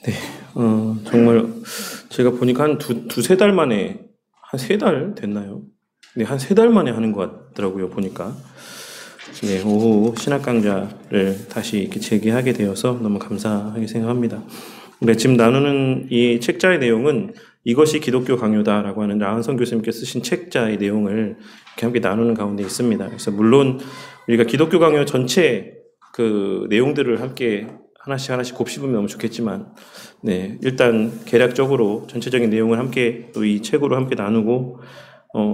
네, 정말 제가 보니까 한 두세 달 만에, 한 세 달 됐나요? 네, 한 세 달 만에 하는 것 같더라고요, 보니까. 네, 오후 신학 강좌를 다시 이렇게 재개하게 되어서 너무 감사하게 생각합니다. 네, 지금 나누는 이 책자의 내용은 이것이 기독교 강요다라고 하는 라한성 교수님께서 쓰신 책자의 내용을 이렇게 함께 나누는 가운데 있습니다. 그래서 물론 우리가 기독교 강요 전체 그 내용들을 함께 하나씩 곱씹으면 너무 좋겠지만, 네, 일단 개략적으로 전체적인 내용을 함께 또 이 책으로 함께 나누고,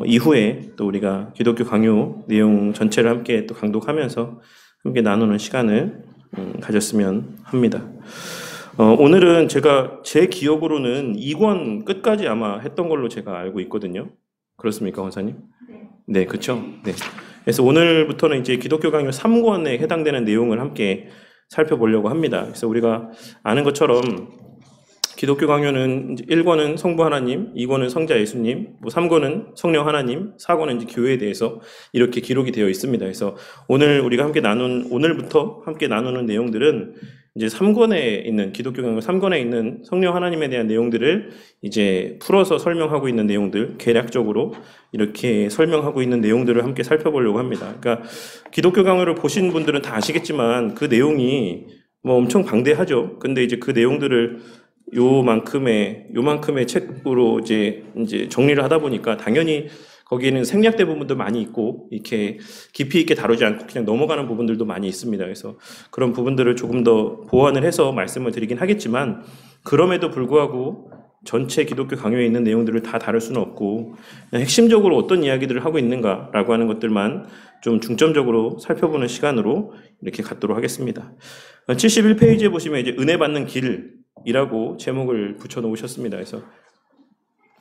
이후에 또 우리가 기독교 강요 내용 전체를 함께 또 강독하면서 함께 나누는 시간을 가졌으면 합니다. 오늘은 제가 제 기억으로는 2권 끝까지 아마 했던 걸로 제가 알고 있거든요. 그렇습니까, 원사님? 네, 그렇죠. 네. 그래서 오늘부터는 이제 기독교 강요 3권에 해당되는 내용을 함께 살펴보려고 합니다. 그래서 우리가 아는 것처럼 기독교 강요는 1권은 성부 하나님, 2권은 성자 예수님, 3권은 성령 하나님, 4권은 이제 교회에 대해서 이렇게 기록이 되어 있습니다. 그래서 오늘부터 함께 나누는 내용들은 이제 3권에 있는 기독교 강요 3권에 있는 성령 하나님에 대한 내용들을 이제 풀어서 설명하고 있는 내용들, 개략적으로 이렇게 설명하고 있는 내용들을 함께 살펴보려고 합니다. 그러니까 기독교 강요를 보신 분들은 다 아시겠지만 그 내용이 뭐 엄청 방대하죠. 근데 이제 그 내용들을 요만큼의 책으로 이제 정리를 하다 보니까 당연히 거기에는 생략된 부분도 많이 있고 이렇게 깊이 있게 다루지 않고 그냥 넘어가는 부분들도 많이 있습니다. 그래서 그런 부분들을 조금 더 보완을 해서 말씀을 드리긴 하겠지만, 그럼에도 불구하고 전체 기독교 강요에 있는 내용들을 다 다룰 수는 없고 그냥 핵심적으로 어떤 이야기들을 하고 있는가라고 하는 것들만 좀 중점적으로 살펴보는 시간으로 이렇게 갖도록 하겠습니다. 71페이지에 보시면 이제 은혜 받는 길이라고 제목을 붙여 놓으셨습니다. 그래서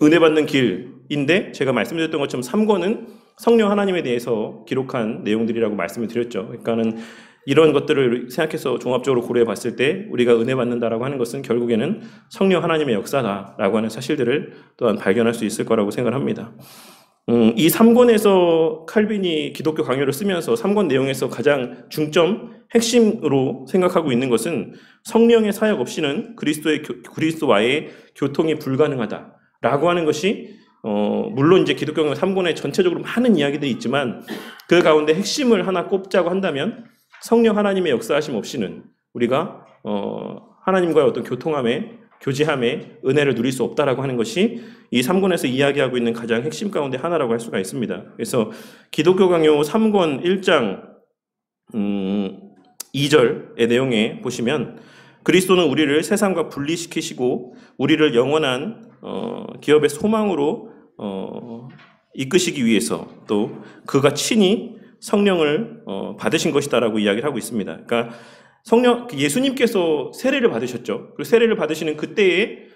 은혜 받는 길인데 제가 말씀드렸던 것처럼 3권은 성령 하나님에 대해서 기록한 내용들이라고 말씀을 드렸죠. 그러니까는 이런 것들을 생각해서 종합적으로 고려해 봤을 때 우리가 은혜 받는다라고 하는 것은 결국에는 성령 하나님의 역사다라고 하는 사실들을 또한 발견할 수 있을 거라고 생각을 합니다. 이 3권에서 칼빈이 기독교 강요를 쓰면서 3권 내용에서 가장 중점, 핵심으로 생각하고 있는 것은 성령의 사역 없이는 그리스도와의 교통이 불가능하다라고 하는 것이 물론 이제 기독교 강요 3권에 전체적으로 많은 이야기들이 있지만 그 가운데 핵심을 하나 꼽자고 한다면 성령 하나님의 역사하심 없이는 우리가 하나님과의 어떤 교제함에 은혜를 누릴 수 없다라고 하는 것이 이 3권에서 이야기하고 있는 가장 핵심 가운데 하나라고 할 수가 있습니다. 그래서 기독교 강요 3권 1장 2절의 내용에 보시면 그리스도는 우리를 세상과 분리시키시고 우리를 영원한 기업의 소망으로 이끄시기 위해서 또 그가 친히 성령을 받으신 것이다라고 이야기를 하고 있습니다. 그러니까 예수님께서 세례를 받으셨죠. 그리고 세례를 받으시는 그때에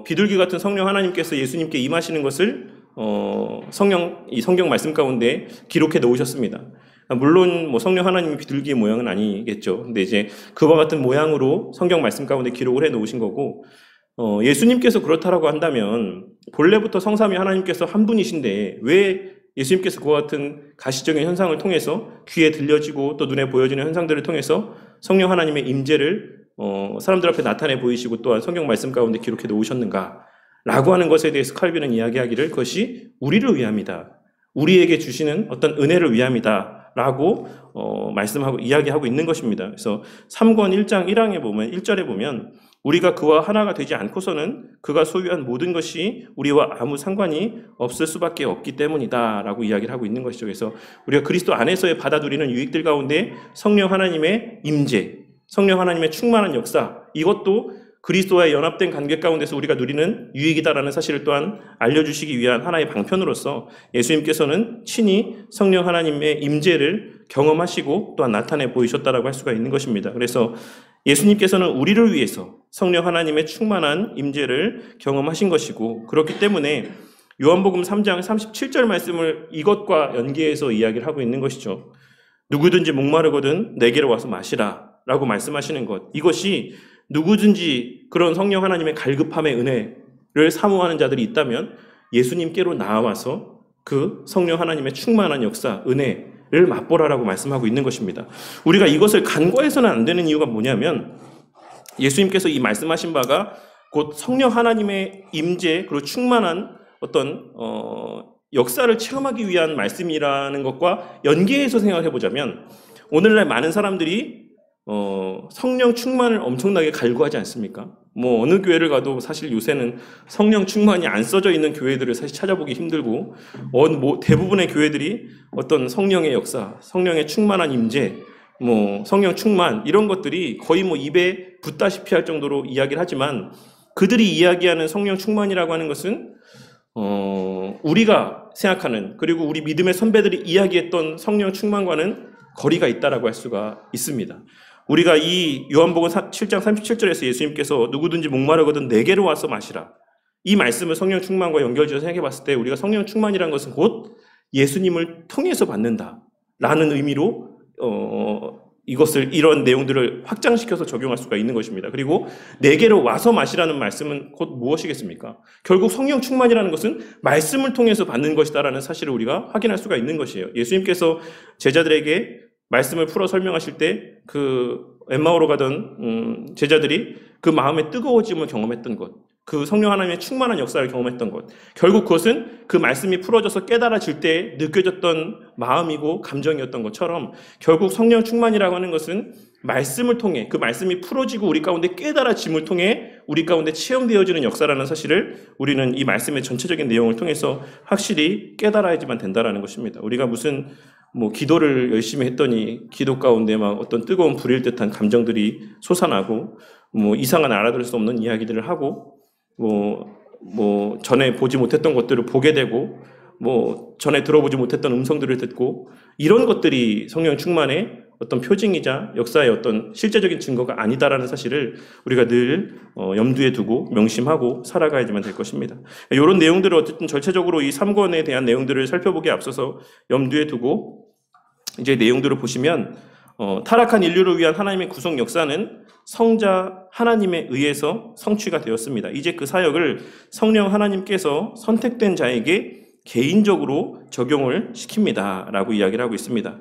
비둘기 같은 성령 하나님께서 예수님께 임하시는 것을 이 성경 말씀 가운데 기록해 놓으셨습니다. 물론 뭐 성령 하나님이 비둘기의 모양은 아니겠죠. 근데 이제 그와 같은 모양으로 성경 말씀 가운데 기록을 해 놓으신 거고, 예수님께서 그렇다라고 한다면 본래부터 성삼위 하나님께서 한 분이신데 왜 예수님께서 그와 같은 가시적인 현상을 통해서 귀에 들려지고 또 눈에 보여지는 현상들을 통해서 성령 하나님의 임재를 사람들 앞에 나타내 보이시고 또한 성경 말씀 가운데 기록해 놓으셨는가 라고 하는 것에 대해서 칼빈은 이야기하기를 그것이 우리를 위함이다. 우리에게 주시는 어떤 은혜를 위함이다 라고 말씀하고 이야기하고 있는 것입니다. 그래서 3권 1장 1절에 보면 우리가 그와 하나가 되지 않고서는 그가 소유한 모든 것이 우리와 아무 상관이 없을 수밖에 없기 때문이다 라고 이야기를 하고 있는 것이죠. 그래서 우리가 그리스도 안에서의 받아 누리는 유익들 가운데 성령 하나님의 임재, 성령 하나님의 충만한 역사, 이것도 그리스도와의 연합된 관계 가운데서 우리가 누리는 유익이다라는 사실을 또한 알려주시기 위한 하나의 방편으로서 예수님께서는 친히 성령 하나님의 임재를 경험하시고 또한 나타내 보이셨다라고 할 수가 있는 것입니다. 그래서 예수님께서는 우리를 위해서 성령 하나님의 충만한 임재를 경험하신 것이고, 그렇기 때문에 요한복음 3장 37절 말씀을 이것과 연계해서 이야기를 하고 있는 것이죠. 누구든지 목마르거든 내게로 와서 마시라 라고 말씀하시는 것, 이것이 누구든지 그런 성령 하나님의 갈급함의 은혜를 사모하는 자들이 있다면 예수님께로 나와서 그 성령 하나님의 충만한 역사, 은혜를 맛보라라고 말씀하고 있는 것입니다. 우리가 이것을 간과해서는 안 되는 이유가 뭐냐면 예수님께서 이 말씀하신 바가 곧 성령 하나님의 임재 그리고 충만한 어떤 역사를 체험하기 위한 말씀이라는 것과 연계해서 생각해 보자면 오늘날 많은 사람들이 성령 충만을 엄청나게 갈구하지 않습니까? 뭐 어느 교회를 가도 사실 요새는 성령 충만이 안 써져 있는 교회들을 사실 찾아보기 힘들고 대부분의 교회들이 어떤 성령의 역사, 성령의 충만한 임재, 뭐 성령 충만 이런 것들이 거의 뭐 입에 붙다시피 할 정도로 이야기를 하지만 그들이 이야기하는 성령 충만이라고 하는 것은 우리가 생각하는 그리고 우리 믿음의 선배들이 이야기했던 성령 충만과는 거리가 있다라고 할 수가 있습니다. 우리가 이 요한복음 7장 37절에서 예수님께서 누구든지 목마르거든 내게로 와서 마시라. 이 말씀을 성령 충만과 연결지어서 생각해 봤을 때 우리가 성령 충만이라는 것은 곧 예수님을 통해서 받는다라는 의미로 이런 내용들을 확장시켜서 적용할 수가 있는 것입니다. 그리고 내게로 와서 마시라는 말씀은 곧 무엇이겠습니까? 결국 성령 충만이라는 것은 말씀을 통해서 받는 것이다라는 사실을 우리가 확인할 수가 있는 것이에요. 예수님께서 제자들에게 말씀을 풀어 설명하실 때 그 엠마오로 가던 제자들이 그 마음의 뜨거워짐을 경험했던 것, 그 성령 하나님의 충만한 역사를 경험했던 것, 결국 그것은 그 말씀이 풀어져서 깨달아질 때 느껴졌던 마음이고 감정이었던 것처럼 결국 성령 충만이라고 하는 것은 말씀을 통해 그 말씀이 풀어지고 우리 가운데 깨달아짐을 통해 우리 가운데 체험되어지는 역사라는 사실을 우리는 이 말씀의 전체적인 내용을 통해서 확실히 깨달아야지만 된다라는 것입니다. 우리가 무슨 기도를 열심히 했더니 기도 가운데 막 어떤 뜨거운 불일 듯한 감정들이 솟아나고 이상한 알아들을 수 없는 이야기들을 하고 전에 보지 못했던 것들을 보게 되고 전에 들어보지 못했던 음성들을 듣고 이런 것들이 성령 충만의 어떤 표징이자 역사의 어떤 실제적인 증거가 아니다라는 사실을 우리가 늘 염두에 두고 명심하고 살아가야지만 될 것입니다. 이런 내용들을 어쨌든 전체적으로 이 3권에 대한 내용들을 살펴보기에 앞서서 염두에 두고 이제 내용들을 보시면 타락한 인류를 위한 하나님의 구속 역사는 성자 하나님에 의해서 성취가 되었습니다. 이제 그 사역을 성령 하나님께서 선택된 자에게 개인적으로 적용을 시킵니다 라고 이야기를 하고 있습니다.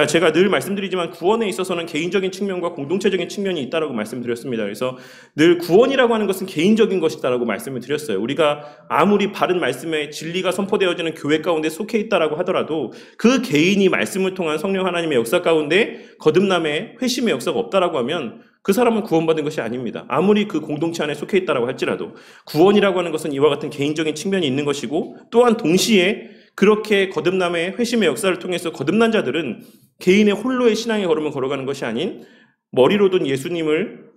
제가 늘 말씀드리지만 구원에 있어서는 개인적인 측면과 공동체적인 측면이 있다고 말씀드렸습니다. 그래서 늘 구원이라고 하는 것은 개인적인 것이다라고 말씀을 드렸어요. 우리가 아무리 바른 말씀에 진리가 선포되어지는 교회 가운데 속해 있다라고 하더라도 그 개인이 말씀을 통한 성령 하나님의 역사 가운데 거듭남의 회심의 역사가 없다라고 하면 그 사람은 구원받은 것이 아닙니다. 아무리 그 공동체 안에 속해 있다라고 할지라도 구원이라고 하는 것은 이와 같은 개인적인 측면이 있는 것이고 또한 동시에 그렇게 거듭남의 회심의 역사를 통해서 거듭난 자들은 개인의 홀로의 신앙의 걸음을 걸어가는 것이 아닌 머리로 둔 예수님을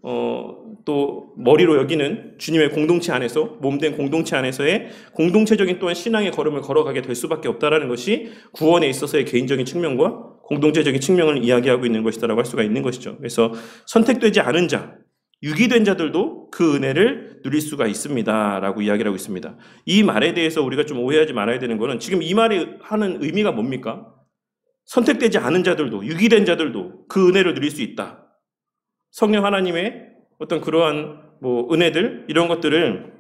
또 머리로 여기는 주님의 공동체 안에서 몸된 공동체 안에서의 공동체적인 또한 신앙의 걸음을 걸어가게 될 수밖에 없다라는 것이 구원에 있어서의 개인적인 측면과 공동체적인 측면을 이야기하고 있는 것이다라고 할 수가 있는 것이죠. 그래서 선택되지 않은 자, 유기된 자들도 그 은혜를 누릴 수가 있습니다라고 이야기를 하고 있습니다. 이 말에 대해서 우리가 좀 오해하지 말아야 되는 것은 지금 이 말이 하는 의미가 뭡니까? 선택되지 않은 자들도 유기된 자들도 그 은혜를 누릴 수 있다. 성령 하나님의 어떤 그러한 은혜들 이런 것들을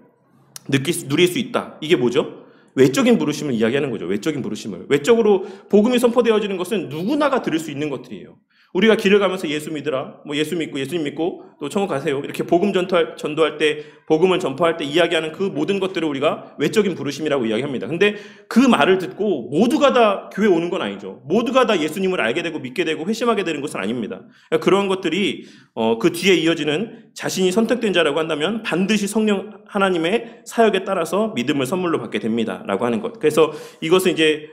누릴 수 있다. 이게 뭐죠? 외적인 부르심을 이야기하는 거죠. 외적인 부르심을. 외적으로 복음이 선포되어지는 것은 누구나가 들을 수 있는 것들이에요. 우리가 길을 가면서 예수 믿으라, 예수 믿고 예수님 믿고 또 천국 가세요. 이렇게 복음 전도할 때, 복음을 전파할 때 이야기하는 그 모든 것들을 우리가 외적인 부르심이라고 이야기합니다. 근데 그 말을 듣고 모두가 다 교회 오는 건 아니죠. 모두가 다 예수님을 알게 되고 믿게 되고 회심하게 되는 것은 아닙니다. 그러한 것들이 그 뒤에 이어지는 자신이 선택된 자라고 한다면 반드시 성령 하나님의 사역에 따라서 믿음을 선물로 받게 됩니다라고 하는 것. 그래서 이것은 이제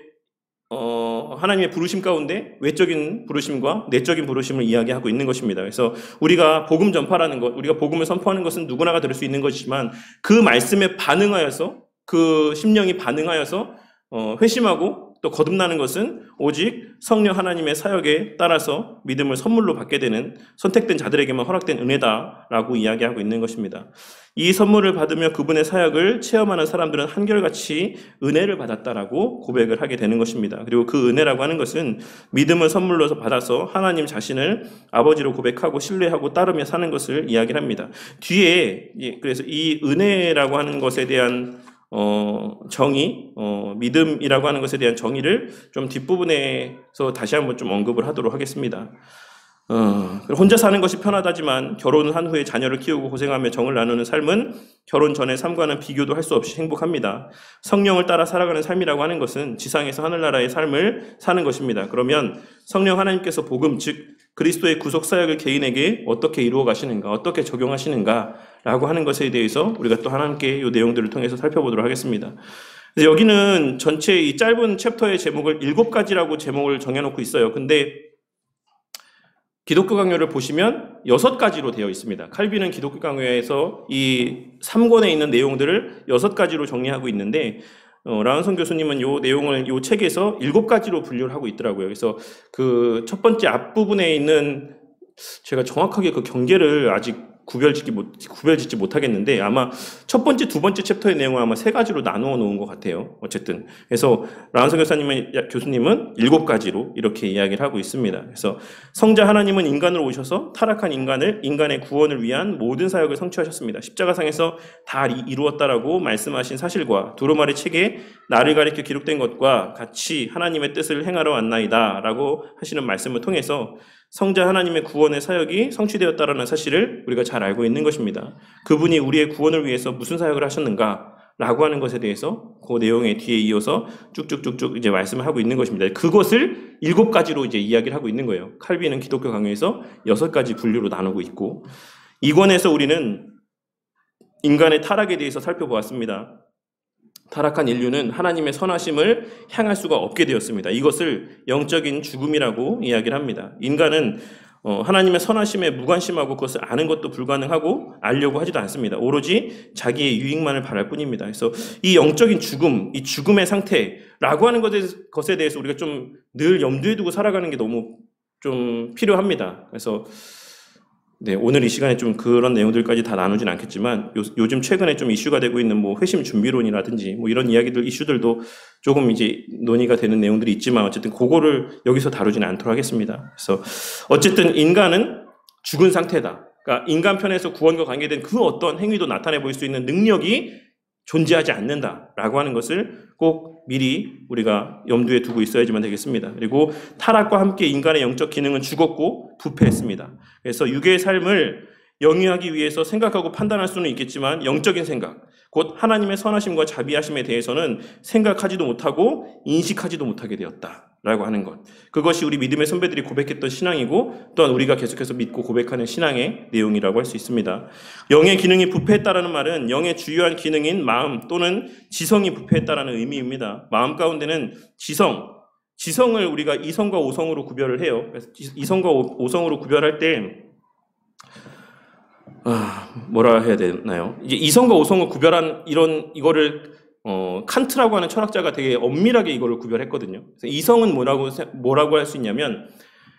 하나님의 부르심 가운데 외적인 부르심과 내적인 부르심을 이야기하고 있는 것입니다. 그래서 우리가 복음 전파라는 것, 우리가 복음을 선포하는 것은 누구나가 들을 수 있는 것이지만 그 말씀에 반응하여서 그 심령이 반응하여서 회심하고 또 거듭나는 것은 오직 성령 하나님의 사역에 따라서 믿음을 선물로 받게 되는 선택된 자들에게만 허락된 은혜다라고 이야기하고 있는 것입니다. 이 선물을 받으며 그분의 사역을 체험하는 사람들은 한결같이 은혜를 받았다라고 고백을 하게 되는 것입니다. 그리고 그 은혜라고 하는 것은 믿음을 선물로 받아서 하나님 자신을 아버지로 고백하고 신뢰하고 따르며 사는 것을 이야기를 합니다. 뒤에 그래서 이 은혜라고 하는 것에 대한 정의, 믿음이라고 하는 것에 대한 정의를 좀 뒷부분에서 다시 한번 좀 언급을 하도록 하겠습니다. 혼자 사는 것이 편하다지만 결혼한 후에 자녀를 키우고 고생하며 정을 나누는 삶은 결혼 전의 삶과는 비교도 할 수 없이 행복합니다. 성령을 따라 살아가는 삶이라고 하는 것은 지상에서 하늘나라의 삶을 사는 것입니다. 그러면 성령 하나님께서 복음, 즉 그리스도의 구속 사역을 개인에게 어떻게 이루어 가시는가, 어떻게 적용하시는가 라고 하는 것에 대해서 우리가 또 하나님께 이 내용들을 통해서 살펴보도록 하겠습니다. 여기는 전체 이 짧은 챕터의 제목을 7가지라고 제목을 정해놓고 있어요. 근데 기독교 강요를 보시면 6가지로 되어 있습니다. 칼빈은 기독교 강요에서 이 3권에 있는 내용들을 6가지로 정리하고 있는데 라운선 교수님은 이 내용을 이 책에서 7가지로 분류를 하고 있더라고요. 그래서 그 첫 번째 앞부분에 있는 제가 정확하게 그 경계를 아직 구별짓지 못하겠는데 아마 첫 번째, 두 번째 챕터의 내용을 아마 3가지로 나누어 놓은 것 같아요. 어쨌든 그래서 라운선 교수님은 7가지로 이렇게 이야기를 하고 있습니다. 그래서 성자 하나님은 인간으로 오셔서 타락한 인간의 구원을 위한 모든 사역을 성취하셨습니다. 십자가상에서 다 이루었다라고 말씀하신 사실과 두루마리 책에 나를 가리켜 기록된 것과 같이 하나님의 뜻을 행하러 왔나이다라고 하시는 말씀을 통해서 성자 하나님의 구원의 사역이 성취되었다라는 사실을 우리가 잘 알고 있는 것입니다. 그분이 우리의 구원을 위해서 무슨 사역을 하셨는가 라고 하는 것에 대해서 그 내용의 뒤에 이어서 쭉쭉쭉쭉 이제 말씀을 하고 있는 것입니다. 그것을 7가지로 이제 이야기를 하고 있는 거예요. 칼빈은 기독교 강요에서 6가지 분류로 나누고 있고, 이 권에서 우리는 인간의 타락에 대해서 살펴보았습니다. 타락한 인류는 하나님의 선하심을 향할 수가 없게 되었습니다. 이것을 영적인 죽음이라고 이야기를 합니다. 인간은 하나님의 선하심에 무관심하고 그것을 아는 것도 불가능하고 알려고 하지도 않습니다. 오로지 자기의 유익만을 바랄 뿐입니다. 그래서 이 영적인 죽음, 이 죽음의 상태라고 하는 것에 대해서 우리가 좀 늘 염두에 두고 살아가는 게 너무 좀 필요합니다. 그래서 네, 오늘 이 시간에 좀 그런 내용들까지 다 나누진 않겠지만 요즘 최근에 좀 이슈가 되고 있는 뭐 회심 준비론이라든지 뭐 이런 이슈들도 조금 이제 논의가 되는 내용들이 있지만 어쨌든 그거를 여기서 다루지는 않도록 하겠습니다. 그래서 어쨌든 인간은 죽은 상태다. 그러니까 인간 편에서 구원과 관계된 그 어떤 행위도 나타내 보일 수 있는 능력이 존재하지 않는다라고 하는 것을 꼭 미리 우리가 염두에 두고 있어야지만 되겠습니다. 그리고 타락과 함께 인간의 영적 기능은 죽었고 부패했습니다. 그래서 육의 삶을 영위하기 위해서 생각하고 판단할 수는 있겠지만 영적인 생각, 곧 하나님의 선하심과 자비하심에 대해서는 생각하지도 못하고 인식하지도 못하게 되었다라고 하는 것. 그것이 우리 믿음의 선배들이 고백했던 신앙이고 또한 우리가 계속해서 믿고 고백하는 신앙의 내용이라고 할 수 있습니다. 영의 기능이 부패했다라는 말은 영의 주요한 기능인 마음 또는 지성이 부패했다라는 의미입니다. 마음 가운데는 지성을 우리가 이성과 오성으로 구별을 해요. 그래서 이성과 오성으로 구별할 때 뭐라 해야 되나요? 이제 이성과 오성을 구별한 이거를 칸트라고 하는 철학자가 되게 엄밀하게 이거를 구별했거든요. 그래서 이성은 뭐라고 할 수 있냐면,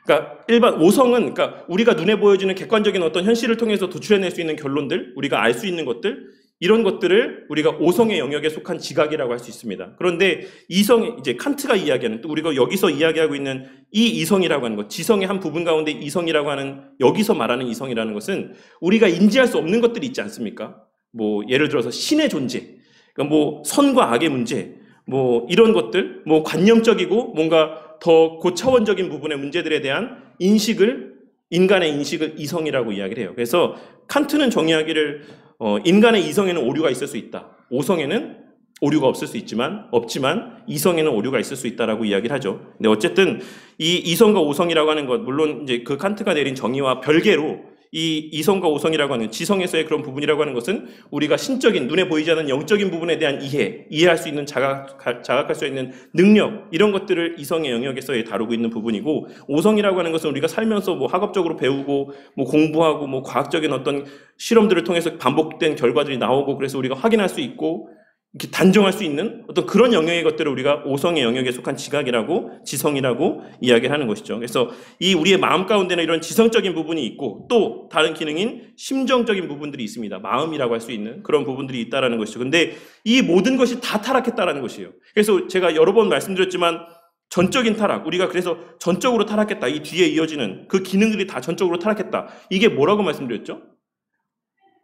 그러니까 일반 오성은 그러니까 우리가 눈에 보여지는 객관적인 어떤 현실을 통해서 도출해낼 수 있는 결론들, 우리가 알 수 있는 것들, 이런 것들을 우리가 오성의 영역에 속한 지각이라고 할 수 있습니다. 그런데 이제 칸트가 이야기하는, 또 우리가 여기서 이야기하고 있는 이 이성이라고 하는 것, 지성의 한 부분 가운데 이성이라고 하는, 여기서 말하는 이성이라는 것은 우리가 인지할 수 없는 것들이 있지 않습니까? 뭐 예를 들어서 신의 존재, 그러니까 뭐 선과 악의 문제, 뭐 이런 것들, 뭐 관념적이고 뭔가 더 고차원적인 부분의 문제들에 대한 인간의 인식을 이성이라고 이야기를 해요. 그래서 칸트는 정의하기를 인간의 이성에는 오류가 있을 수 있다. 오성에는 오류가 없지만 이성에는 오류가 있을 수 있다라고 이야기를 하죠. 근데 어쨌든 이 이성과 오성이라고 하는 것, 물론 이제 그 칸트가 내린 정의와 별개로 이 이성과 오성이라고 하는 지성에서의 그런 부분이라고 하는 것은 우리가 신적인 눈에 보이지 않는 영적인 부분에 대한 이해할 수 있는 자각할 수 있는 능력, 이런 것들을 이성의 영역에서 다루고 있는 부분이고, 오성이라고 하는 것은 우리가 살면서 뭐 학업적으로 배우고 뭐 공부하고 뭐 과학적인 어떤 실험들을 통해서 반복된 결과들이 나오고 그래서 우리가 확인할 수 있고 이렇게 단정할 수 있는 어떤 그런 영역의 것들을 우리가 오성의 영역에 속한 지성이라고 이야기를 하는 것이죠. 그래서 이 우리의 마음 가운데는 이런 지성적인 부분이 있고 또 다른 기능인 심정적인 부분들이 있습니다. 마음이라고 할 수 있는 그런 부분들이 있다라는 것이죠. 근데 이 모든 것이 다 타락했다라는 것이에요. 그래서 제가 여러 번 말씀드렸지만 전적인 타락, 우리가 그래서 전적으로 타락했다. 이 뒤에 이어지는 그 기능들이 다 전적으로 타락했다. 이게 뭐라고 말씀드렸죠?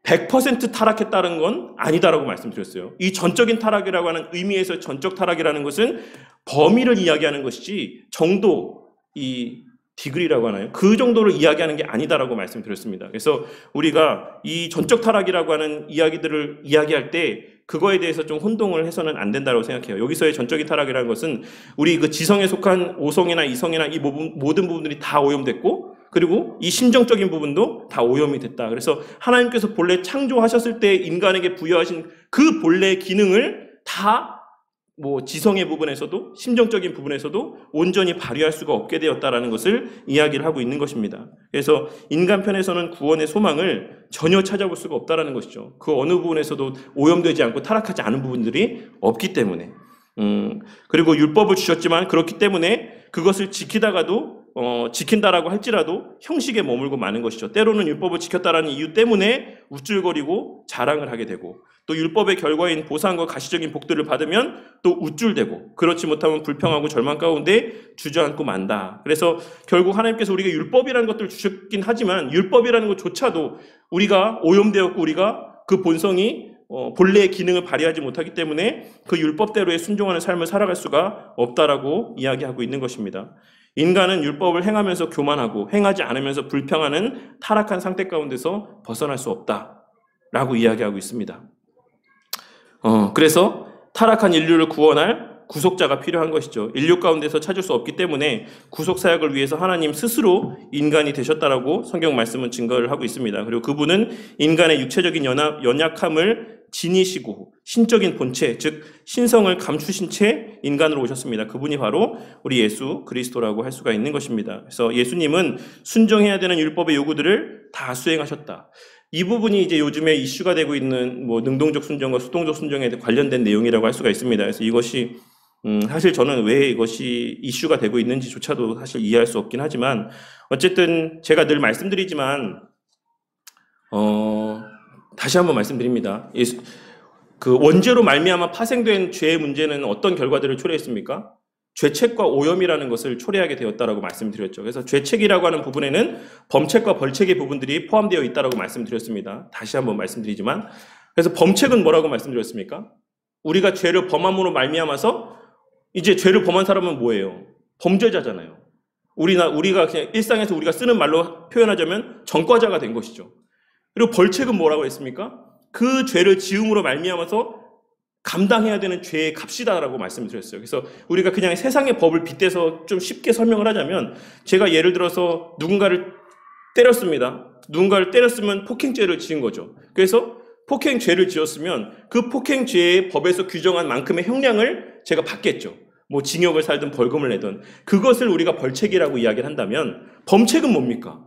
100% 타락했다는 건 아니다라고 말씀드렸어요. 이 전적인 타락이라고 하는 의미에서 전적 타락이라는 것은 범위를 이야기하는 것이지 정도, 이 디그리라고 하나요? 그 정도를 이야기하는 게 아니다라고 말씀드렸습니다. 그래서 우리가 이 전적 타락이라고 하는 이야기들을 이야기할 때 그거에 대해서 좀 혼동을 해서는 안 된다고 생각해요. 여기서의 전적인 타락이라는 것은 우리 그 지성에 속한 오성이나 이성이나 이 모든 부분들이 다 오염됐고, 그리고 이 심정적인 부분도 다 오염이 됐다. 그래서 하나님께서 본래 창조하셨을 때 인간에게 부여하신 그 본래의 기능을 다 지성의 부분에서도 심정적인 부분에서도 온전히 발휘할 수가 없게 되었다라는 것을 이야기를 하고 있는 것입니다. 그래서 인간 편에서는 구원의 소망을 전혀 찾아볼 수가 없다라는 것이죠. 그 어느 부분에서도 오염되지 않고 타락하지 않은 부분들이 없기 때문에. 그리고 율법을 주셨지만 그렇기 때문에 그것을 지키다가도 지킨다라고 할지라도 형식에 머물고 마는 것이죠. 때로는 율법을 지켰다라는 이유 때문에 우쭐거리고 자랑을 하게 되고, 또 율법의 결과인 보상과 가시적인 복들을 받으면 또 우쭐대고, 그렇지 못하면 불평하고 절망 가운데 주저앉고 만다. 그래서 결국 하나님께서 우리가 율법이라는 것들을 주셨긴 하지만 율법이라는 것조차도 우리가 오염되었고 우리가 그 본성이 본래의 기능을 발휘하지 못하기 때문에 그 율법대로의 순종하는 삶을 살아갈 수가 없다라고 이야기하고 있는 것입니다. 인간은 율법을 행하면서 교만하고 행하지 않으면서 불평하는 타락한 상태 가운데서 벗어날 수 없다라고 이야기하고 있습니다. 그래서 타락한 인류를 구원할 구속자가 필요한 것이죠. 인류 가운데서 찾을 수 없기 때문에 구속 사역을 위해서 하나님 스스로 인간이 되셨다라고 성경 말씀은 증거를 하고 있습니다. 그리고 그분은 인간의 육체적인 연약함을 지니시고 신적인 본체, 즉 신성을 감추신 채 인간으로 오셨습니다. 그분이 바로 우리 예수 그리스도라고 할 수가 있는 것입니다. 그래서 예수님은 순종해야 되는 율법의 요구들을 다 수행하셨다. 이 부분이 이제 요즘에 이슈가 되고 있는 능동적 순종과 수동적 순종에 관련된 내용이라고 할 수가 있습니다. 그래서 이것이 사실 저는 왜 이것이 이슈가 되고 있는지조차도 사실 이해할 수 없긴 하지만, 어쨌든 제가 늘 말씀드리지만 다시 한번 말씀드립니다. 그 원죄로 말미암아 파생된 죄의 문제는 어떤 결과들을 초래했습니까? 죄책과 오염이라는 것을 초래하게 되었다라고 말씀드렸죠. 그래서 죄책이라고 하는 부분에는 범책과 벌책의 부분들이 포함되어 있다라고 말씀드렸습니다. 다시 한번 말씀드리지만, 그래서 범책은 뭐라고 말씀드렸습니까? 우리가 죄를 범함으로 말미암아서 이제 죄를 범한 사람은 뭐예요? 범죄자잖아요. 우리가 그냥 일상에서 우리가 쓰는 말로 표현하자면 전과자가 된 것이죠. 그리고 벌책은 뭐라고 했습니까? 그 죄를 지음으로 말미암아서 감당해야 되는 죄의 값이다라고 말씀을 드렸어요. 그래서 우리가 그냥 세상의 법을 빗대서 좀 쉽게 설명을 하자면, 제가 예를 들어서 누군가를 때렸습니다. 누군가를 때렸으면 폭행죄를 지은 거죠. 그래서 폭행죄를 지었으면 그 폭행죄의 법에서 규정한 만큼의 형량을 제가 받겠죠. 징역을 살든 벌금을 내든. 그것을 우리가 벌책이라고 이야기를 한다면, 범책은 뭡니까?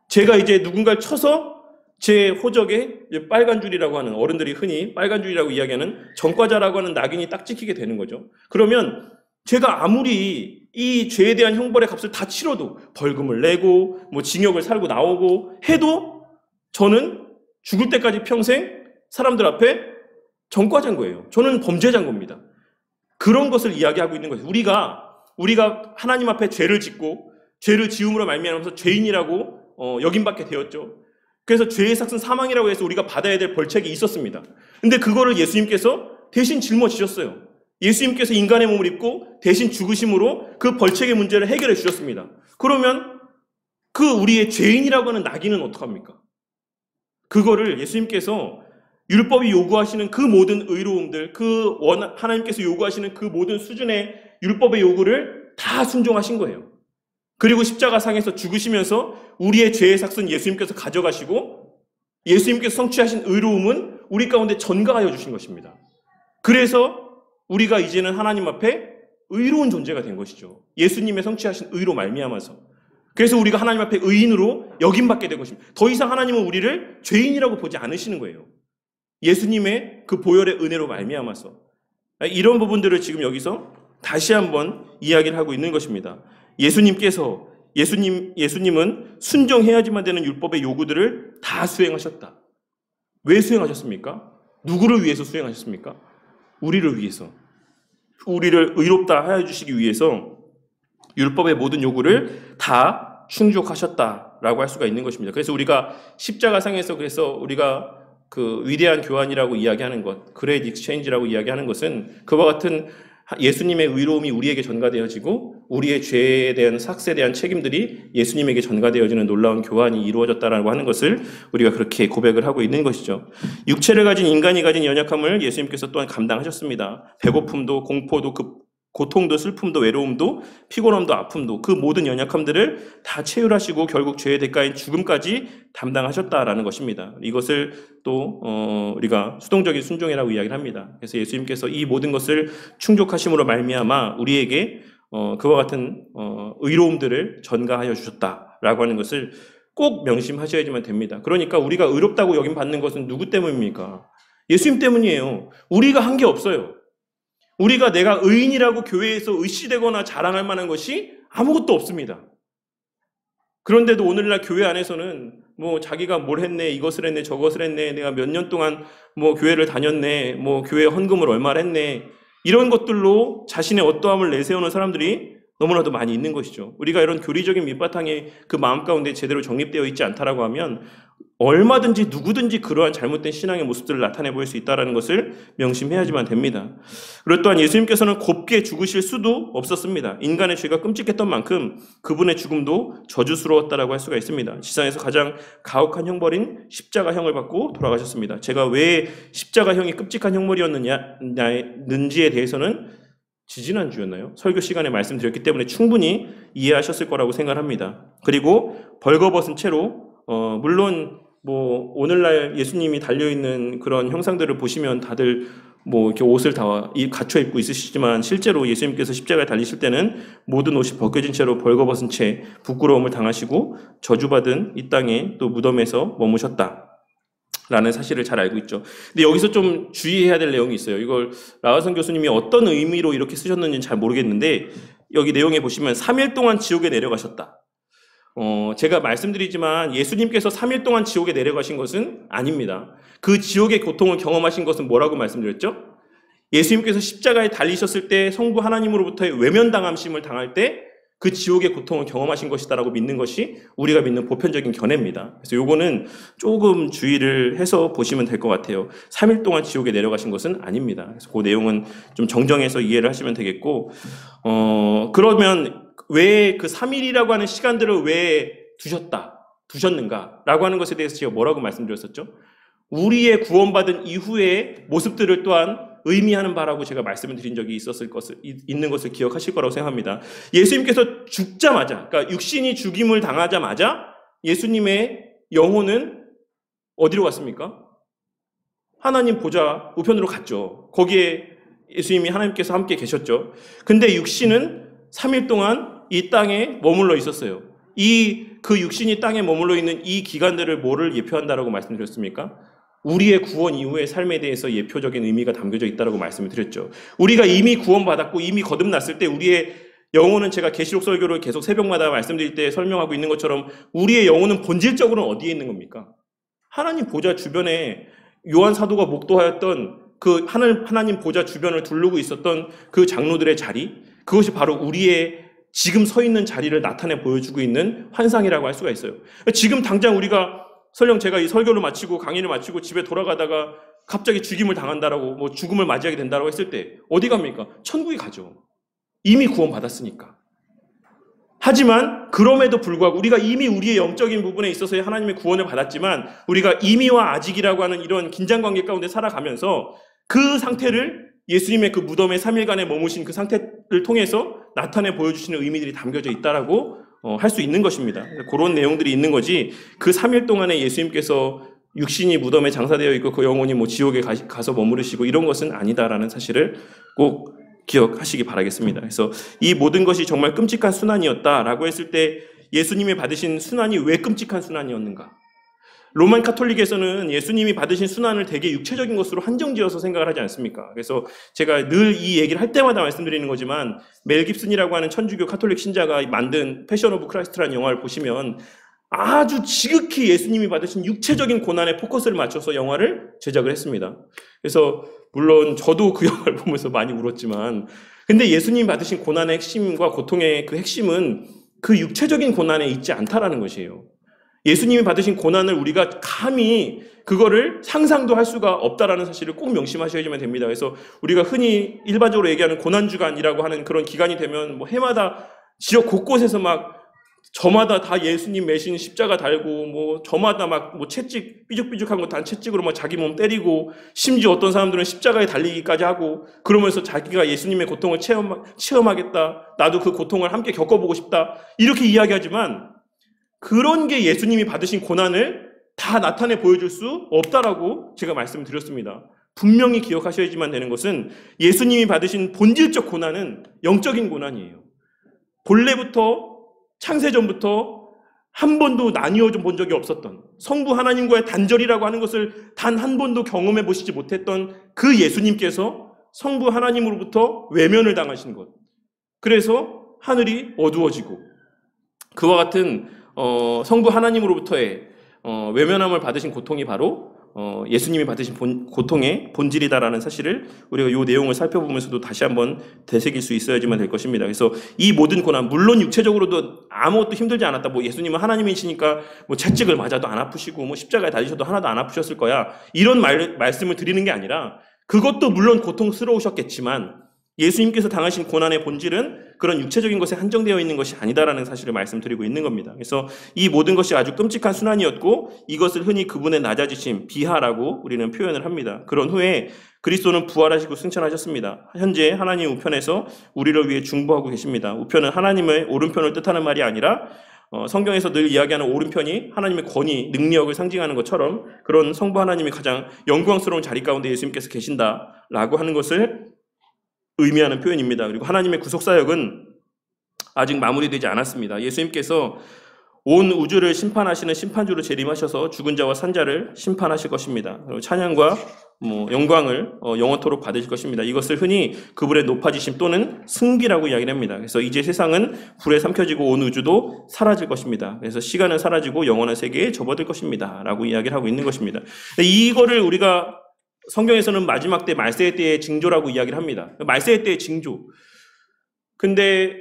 제가 이제 누군가를 쳐서 제 호적에 빨간 줄이라고 하는, 어른들이 흔히 빨간 줄이라고 이야기하는 전과자라고 하는 낙인이 딱 찍히게 되는 거죠. 그러면 제가 아무리 이 죄에 대한 형벌의 값을 다 치러도, 벌금을 내고 징역을 살고 나오고 해도 저는 죽을 때까지 평생 사람들 앞에 전과자인 거예요. 저는 범죄자인 겁니다. 그런 것을 이야기하고 있는 거예요. 우리가 하나님 앞에 죄를 짓고 죄를 지음으로 말미암아서 죄인이라고 여김받게 되었죠. 그래서 죄의 삭은 사망이라고 해서 우리가 받아야 될 벌책이 있었습니다. 근데 그거를 예수님께서 대신 짊어지셨어요. 예수님께서 인간의 몸을 입고 대신 죽으심으로 그 벌책의 문제를 해결해 주셨습니다. 그러면 그 우리의 죄인이라고 하는 낙인은 어떡합니까? 그거를 예수님께서 율법이 요구하시는 그 모든 의로움들, 하나님께서 요구하시는 그 모든 수준의 율법의 요구를 다 순종하신 거예요. 그리고 십자가상에서 죽으시면서 우리의 죄의 삭은 예수님께서 가져가시고, 예수님께서 성취하신 의로움은 우리 가운데 전가하여 주신 것입니다. 그래서 우리가 이제는 하나님 앞에 의로운 존재가 된 것이죠. 예수님의 성취하신 의로 말미암아서. 그래서 우리가 하나님 앞에 의인으로 여김받게 된 것입니다. 더 이상 하나님은 우리를 죄인이라고 보지 않으시는 거예요. 예수님의 그 보혈의 은혜로 말미암아서. 이런 부분들을 지금 여기서 다시 한번 이야기를 하고 있는 것입니다. 예수님은 순종해야지만 되는 율법의 요구들을 다 수행하셨다. 왜 수행하셨습니까? 누구를 위해서 수행하셨습니까? 우리를 위해서. 우리를 의롭다 하여 주시기 위해서 율법의 모든 요구를 다 충족하셨다라고 할 수가 있는 것입니다. 그래서 우리가 십자가상에서, 그래서 우리가 그 위대한 교환이라고 이야기하는 것, 그레이트 익스체인지라고 이야기하는 것은 그와 같은 예수님의 의로움이 우리에게 전가되어지고 우리의 죄에 대한 삭스에 대한 책임들이 예수님에게 전가되어지는 놀라운 교환이 이루어졌다라고 하는 것을 우리가 그렇게 고백을 하고 있는 것이죠. 육체를 가진 인간이 가진 연약함을 예수님께서 또한 감당하셨습니다. 배고픔도 공포도 고통도 슬픔도 외로움도 피곤함도 아픔도 그 모든 연약함들을 다 체휼하시고 결국 죄의 대가인 죽음까지 담당하셨다라는 것입니다. 이것을 또 우리가 수동적인 순종이라고 이야기를 합니다. 그래서 예수님께서 이 모든 것을 충족하심으로 말미암아 우리에게 그와 같은 의로움들을 전가하여 주셨다라고 하는 것을 꼭 명심하셔야지만 됩니다. 그러니까 우리가 의롭다고 여김 받는 것은 누구 때문입니까? 예수님 때문이에요. 우리가 한 게 없어요. 우리가 내가 의인이라고 교회에서 의시되거나 자랑할 만한 것이 아무것도 없습니다. 그런데도 오늘날 교회 안에서는 뭐 자기가 뭘 했네, 이것을 했네, 저것을 했네, 내가 몇 년 동안 뭐 교회를 다녔네, 뭐 교회 헌금을 얼마를 했네, 이런 것들로 자신의 어떠함을 내세우는 사람들이 너무나도 많이 있는 것이죠. 우리가 이런 교리적인 밑바탕이 그 마음 가운데 제대로 정립되어 있지 않다라고 하면 얼마든지 누구든지 그러한 잘못된 신앙의 모습들을 나타내 보일 수 있다는 것을 명심해야지만 됩니다. 그리고 또한 예수님께서는 곱게 죽으실 수도 없었습니다. 인간의 죄가 끔찍했던 만큼 그분의 죽음도 저주스러웠다라고 할 수가 있습니다. 지상에서 가장 가혹한 형벌인 십자가형을 받고 돌아가셨습니다. 제가 왜 십자가형이 끔찍한 형벌이었는지에 대해서는 지지난주였나요? 설교 시간에 말씀드렸기 때문에 충분히 이해하셨을 거라고 생각합니다. 그리고 벌거벗은 채로 물론 뭐 오늘날 예수님이 달려있는 그런 형상들을 보시면 다들 뭐 이렇게 옷을 다 갖춰 입고 있으시지만 실제로 예수님께서 십자가에 달리실 때는 모든 옷이 벗겨진 채로 벌거벗은 채 부끄러움을 당하시고 저주받은 이 땅에 또 무덤에서 머무셨다 라는 사실을 잘 알고 있죠. 근데 여기서 좀 주의해야 될 내용이 있어요. 이걸 라가선 교수님이 어떤 의미로 이렇게 쓰셨는지는 잘 모르겠는데 여기 내용에 보시면 3일 동안 지옥에 내려가셨다. 제가 말씀드리지만 예수님께서 3일 동안 지옥에 내려가신 것은 아닙니다. 그 지옥의 고통을 경험하신 것은 뭐라고 말씀드렸죠? 예수님께서 십자가에 달리셨을 때 성부 하나님으로부터의 외면당함심을 당할 때 그 지옥의 고통을 경험하신 것이다라고 믿는 것이 우리가 믿는 보편적인 견해입니다. 그래서 요거는 조금 주의를 해서 보시면 될 것 같아요. 3일 동안 지옥에 내려가신 것은 아닙니다. 그래서 그 내용은 좀 정정해서 이해를 하시면 되겠고, 그러면 왜 그 3일이라고 하는 시간들을 왜 두셨는가라고 하는 것에 대해서 제가 뭐라고 말씀드렸었죠? 우리의 구원받은 이후의 모습들을 또한 의미하는 바라고 제가 말씀을 드린 적이 있는 것을 기억하실 거라고 생각합니다. 예수님께서 죽자마자, 그러니까 육신이 죽임을 당하자마자 예수님의 영혼은 어디로 갔습니까? 하나님 보좌 우편으로 갔죠. 거기에 예수님이 하나님께서 함께 계셨죠. 근데 육신은 3일 동안 이 땅에 머물러 있었어요. 그 육신이 땅에 머물러 있는 이 기간들을 뭐를 예표한다라고 말씀드렸습니까? 우리의 구원 이후의 삶에 대해서 예표적인 의미가 담겨져 있다라고 말씀을 드렸죠. 우리가 이미 구원받았고 이미 거듭났을 때 우리의 영혼은 제가 계시록 설교를 계속 새벽마다 말씀드릴 때 설명하고 있는 것처럼 우리의 영혼은 본질적으로는 어디에 있는 겁니까? 하나님 보좌 주변에 요한 사도가 목도하였던 그 하나님 보좌 주변을 두르고 있었던 그 장로들의 자리, 그것이 바로 우리의 지금 서 있는 자리를 나타내 보여주고 있는 환상이라고 할 수가 있어요. 지금 당장 우리가 설령 제가 이 설교를 마치고 강의를 마치고 집에 돌아가다가 갑자기 죽임을 당한다라고 뭐 죽음을 맞이하게 된다라고 했을 때 어디 갑니까? 천국에 가죠. 이미 구원받았으니까. 하지만 그럼에도 불구하고 우리가 이미 우리의 영적인 부분에 있어서의 하나님의 구원을 받았지만 우리가 이미와 아직이라고 하는 이런 긴장관계 가운데 살아가면서 그 상태를 예수님의 그 무덤에 3일간에 머무신 그 상태를 통해서 나타내 보여주시는 의미들이 담겨져 있다라고 할 수 있는 것입니다. 그런 내용들이 있는 거지 그 3일 동안에 예수님께서 육신이 무덤에 장사되어 있고 그 영혼이 뭐 지옥에 가서 머무르시고 이런 것은 아니다라는 사실을 꼭 기억하시기 바라겠습니다. 그래서 이 모든 것이 정말 끔찍한 순환이었다라고 했을 때 예수님이 받으신 순환이 왜 끔찍한 순환이었는가? 로만 카톨릭에서는 예수님이 받으신 순환을 되게 육체적인 것으로 한정지어서 생각을 하지 않습니까? 그래서 제가 늘 이 얘기를 할 때마다 말씀드리는 거지만 멜 깁슨이라고 하는 천주교 카톨릭 신자가 만든 패션 오브 크라이스트라는 영화를 보시면 아주 지극히 예수님이 받으신 육체적인 고난에 포커스를 맞춰서 영화를 제작을 했습니다. 그래서 물론 저도 그 영화를 보면서 많이 울었지만 근데 예수님이 받으신 고난의 핵심과 고통의 그 핵심은 그 육체적인 고난에 있지 않다라는 것이에요. 예수님이 받으신 고난을 우리가 감히 그거를 상상도 할 수가 없다라는 사실을 꼭 명심하셔야지만 됩니다. 그래서 우리가 흔히 일반적으로 얘기하는 고난주간이라고 하는 그런 기간이 되면 뭐 해마다 지역 곳곳에서 막 저마다 다 예수님 매신 십자가 달고 뭐 저마다 막 뭐 채찍 삐죽삐죽한 거 단 채찍으로 막 자기 몸 때리고 심지어 어떤 사람들은 십자가에 달리기까지 하고 그러면서 자기가 예수님의 고통을 체험하겠다. 나도 그 고통을 함께 겪어보고 싶다. 이렇게 이야기하지만 그런 게 예수님이 받으신 고난을 다 나타내 보여줄 수 없다라고 제가 말씀드렸습니다. 분명히 기억하셔야지만 되는 것은 예수님이 받으신 본질적 고난은 영적인 고난이에요. 본래부터 창세전부터 한 번도 나뉘어 본 적이 없었던 성부 하나님과의 단절이라고 하는 것을 단 한 번도 경험해 보시지 못했던 그 예수님께서 성부 하나님으로부터 외면을 당하신 것. 그래서 하늘이 어두워지고 그와 같은 성부 하나님으로부터의 외면함을 받으신 고통이 바로 예수님이 받으신 고통의 본질이다라는 사실을 우리가 이 내용을 살펴보면서도 다시 한번 되새길 수 있어야지만 될 것입니다. 그래서 이 모든 고난, 물론 육체적으로도 아무것도 힘들지 않았다. 뭐 예수님은 하나님이시니까 뭐 채찍을 맞아도 안 아프시고 뭐 십자가에 달리셔도 하나도 안 아프셨을 거야. 이런 말씀을 드리는 게 아니라 그것도 물론 고통스러우셨겠지만 예수님께서 당하신 고난의 본질은 그런 육체적인 것에 한정되어 있는 것이 아니다라는 사실을 말씀드리고 있는 겁니다. 그래서 이 모든 것이 아주 끔찍한 순환이었고 이것을 흔히 그분의 낮아지심, 비하라고 우리는 표현을 합니다. 그런 후에 그리스도는 부활하시고 승천하셨습니다. 현재 하나님 우편에서 우리를 위해 중보하고 계십니다. 우편은 하나님의 오른편을 뜻하는 말이 아니라 성경에서 늘 이야기하는 오른편이 하나님의 권위, 능력을 상징하는 것처럼 그런 성부 하나님이 가장 영광스러운 자리 가운데 예수님께서 계신다라고 하는 것을 의미하는 표현입니다. 그리고 하나님의 구속사역은 아직 마무리되지 않았습니다. 예수님께서 온 우주를 심판하시는 심판주로 재림하셔서 죽은 자와 산 자를 심판하실 것입니다. 그리고 찬양과 영광을 영원토록 받으실 것입니다. 이것을 흔히 그분의 높아지심 또는 승기라고 이야기를 합니다. 그래서 이제 세상은 불에 삼켜지고 온 우주도 사라질 것입니다. 그래서 시간은 사라지고 영원한 세계에 접어들 것입니다. 라고 이야기를 하고 있는 것입니다. 이거를 우리가 성경에서는 마지막 때 말세의 때의 징조라고 이야기를 합니다. 말세의 때의 징조. 근데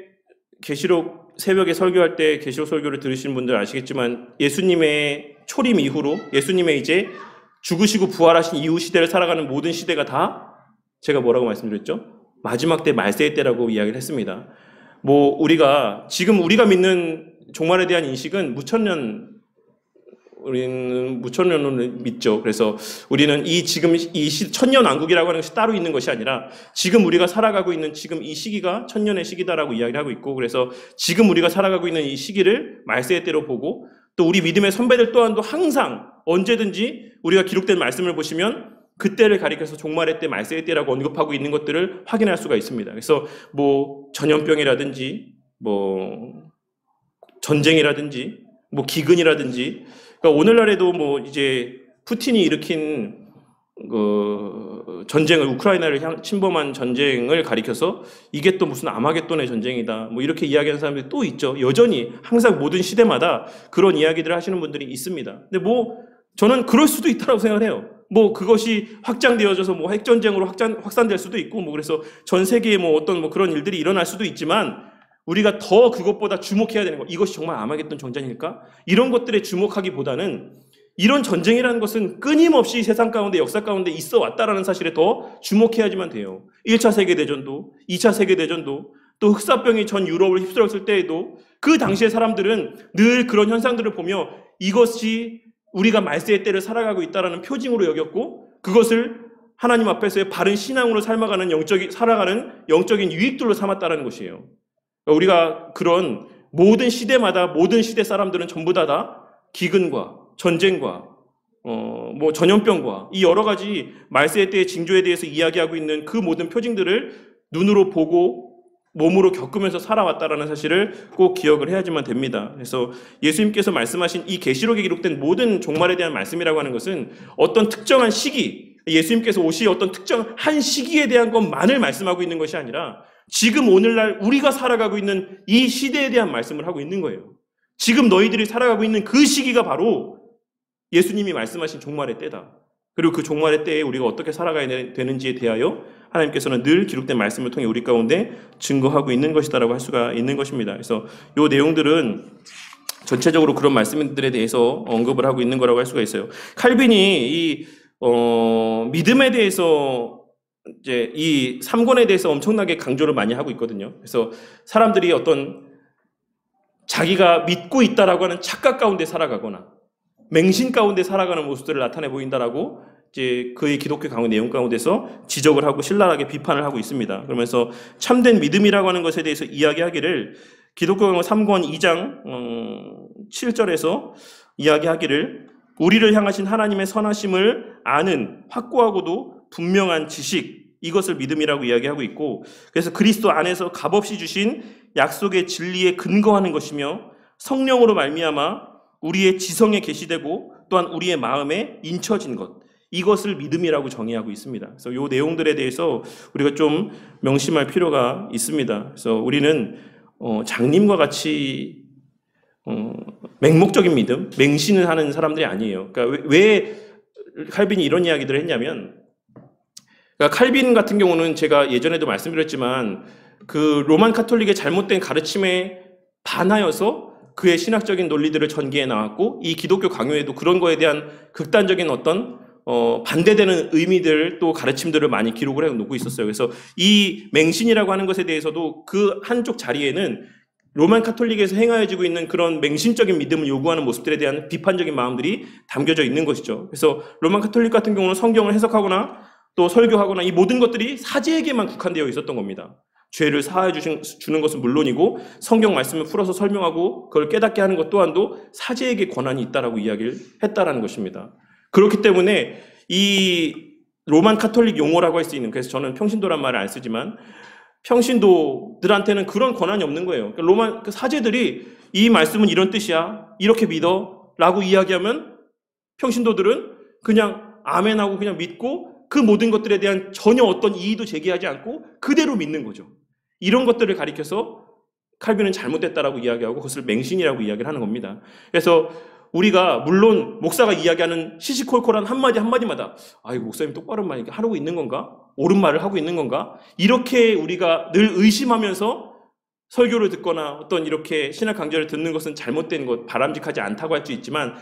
계시록 새벽에 설교할 때 계시록 설교를 들으신 분들 아시겠지만 예수님의 초림 이후로 예수님의 이제 죽으시고 부활하신 이후 시대를 살아가는 모든 시대가 다 제가 뭐라고 말씀드렸죠? 마지막 때 말세의 때라고 이야기를 했습니다. 뭐 지금 우리가 믿는 종말에 대한 인식은 우리는 무천년을 믿죠. 그래서 우리는 지금 천년왕국이라고 하는 것이 따로 있는 것이 아니라 지금 우리가 살아가고 있는 지금 이 시기가 천년의 시기다라고 이야기를 하고 있고 그래서 지금 우리가 살아가고 있는 이 시기를 말세의 때로 보고 또 우리 믿음의 선배들 또한도 항상 언제든지 우리가 기록된 말씀을 보시면 그때를 가리켜서 종말의 때, 말세의 때라고 언급하고 있는 것들을 확인할 수가 있습니다. 그래서 뭐 전염병이라든지 뭐 전쟁이라든지 뭐 기근이라든지 그러니까 오늘날에도 뭐 이제 푸틴이 일으킨 전쟁을 우크라이나를 침범한 전쟁을 가리켜서 이게 또 무슨 아마겟돈의 전쟁이다 뭐 이렇게 이야기하는 사람들이 또 있죠. 여전히 항상 모든 시대마다 그런 이야기들을 하시는 분들이 있습니다. 근데 뭐 저는 그럴 수도 있다고 생각을 해요. 뭐 그것이 확장되어져서 뭐 핵전쟁으로 확산될 수도 있고 뭐 그래서 전 세계에 뭐 어떤 뭐 그런 일들이 일어날 수도 있지만 우리가 더 그것보다 주목해야 되는 것, 이것이 정말 아마겟돈 전쟁일까? 이런 것들에 주목하기보다는 이런 전쟁이라는 것은 끊임없이 세상 가운데 역사 가운데 있어 왔다라는 사실에 더 주목해야지만 돼요. 1차 세계대전도 2차 세계대전도 또 흑사병이 전 유럽을 휩쓸었을 때에도 그 당시의 사람들은 늘 그런 현상들을 보며 이것이 우리가 말세의 때를 살아가고 있다라는 표징으로 여겼고 그것을 하나님 앞에서의 바른 신앙으로 살아가는 영적인 유익들로 삼았다라는 것이에요. 우리가 그런 모든 시대마다 모든 시대 사람들은 전부 다 기근과 전쟁과 뭐 전염병과 이 여러 가지 말세의 때의 징조에 대해서 이야기하고 있는 그 모든 표징들을 눈으로 보고 몸으로 겪으면서 살아왔다라는 사실을 꼭 기억을 해야지만 됩니다. 그래서 예수님께서 말씀하신 이 계시록에 기록된 모든 종말에 대한 말씀이라고 하는 것은 어떤 특정한 시기, 예수님께서 오실 어떤 특정한 시기에 대한 것만을 말씀하고 있는 것이 아니라 지금 오늘날 우리가 살아가고 있는 이 시대에 대한 말씀을 하고 있는 거예요. 지금 너희들이 살아가고 있는 그 시기가 바로 예수님이 말씀하신 종말의 때다. 그리고 그 종말의 때에 우리가 어떻게 살아가야 되는지에 대하여 하나님께서는 늘 기록된 말씀을 통해 우리 가운데 증거하고 있는 것이다라고 할 수가 있는 것입니다. 그래서 이 내용들은 전체적으로 그런 말씀들에 대해서 언급을 하고 있는 거라고 할 수가 있어요. 칼빈이 이 믿음에 대해서 이제 이 3권에 대해서 엄청나게 강조를 많이 하고 있거든요. 그래서 사람들이 어떤 자기가 믿고 있다라고 하는 착각 가운데 살아가거나 맹신 가운데 살아가는 모습들을 나타내 보인다라고 이제 그의 기독교 강의 내용 가운데서 지적을 하고 신랄하게 비판을 하고 있습니다. 그러면서 참된 믿음이라고 하는 것에 대해서 이야기하기를 기독교 강의 3권 2장 7절에서 이야기하기를 우리를 향하신 하나님의 선하심을 아는 확고하고도 분명한 지식, 이것을 믿음이라고 이야기하고 있고, 그래서 그리스도 안에서 값없이 주신 약속의 진리에 근거하는 것이며 성령으로 말미암아 우리의 지성에 계시되고 또한 우리의 마음에 인쳐진 것, 이것을 믿음이라고 정의하고 있습니다. 그래서 이 내용들에 대해서 우리가 좀 명심할 필요가 있습니다. 그래서 우리는 장님과 같이 맹목적인 믿음, 맹신을 하는 사람들이 아니에요. 그러니까 왜 칼빈이 이런 이야기들을 했냐면, 그러니까 칼빈 같은 경우는 제가 예전에도 말씀드렸지만 그 로만 카톨릭의 잘못된 가르침에 반하여서 그의 신학적인 논리들을 전개해 나왔고, 이 기독교 강요에도 그런 거에 대한 극단적인 어떤 반대되는 의미들 또 가르침들을 많이 기록을 해 놓고 있었어요. 그래서 이 맹신이라고 하는 것에 대해서도 그 한쪽 자리에는 로만 카톨릭에서 행하여지고 있는 그런 맹신적인 믿음을 요구하는 모습들에 대한 비판적인 마음들이 담겨져 있는 것이죠. 그래서 로만 카톨릭 같은 경우는 성경을 해석하거나 또 설교하거나 이 모든 것들이 사제에게만 국한되어 있었던 겁니다. 죄를 사하여 주는 것은 물론이고 성경 말씀을 풀어서 설명하고 그걸 깨닫게 하는 것 또한도 사제에게 권한이 있다라고 이야기를 했다라는 것입니다. 그렇기 때문에 이 로만 카톨릭 용어라고 할 수 있는, 그래서 저는 평신도란 말을 안 쓰지만 평신도들한테는 그런 권한이 없는 거예요. 그러니까 로만 사제들이 이 말씀은 이런 뜻이야, 이렇게 믿어 라고 이야기하면 평신도들은 그냥 아멘하고 그냥 믿고 그 모든 것들에 대한 전혀 어떤 이의도 제기하지 않고 그대로 믿는 거죠. 이런 것들을 가리켜서 칼빈은 잘못됐다라고 이야기하고 그것을 맹신이라고 이야기를 하는 겁니다. 그래서 우리가 물론 목사가 이야기하는 시시콜콜한 한마디 한마디마다 이거 목사님 똑바로 말 하고 있는 건가? 옳은 말을 하고 있는 건가? 이렇게 우리가 늘 의심하면서 설교를 듣거나 어떤 이렇게 신학 강좌를 듣는 것은 잘못된 것, 바람직하지 않다고 할 수 있지만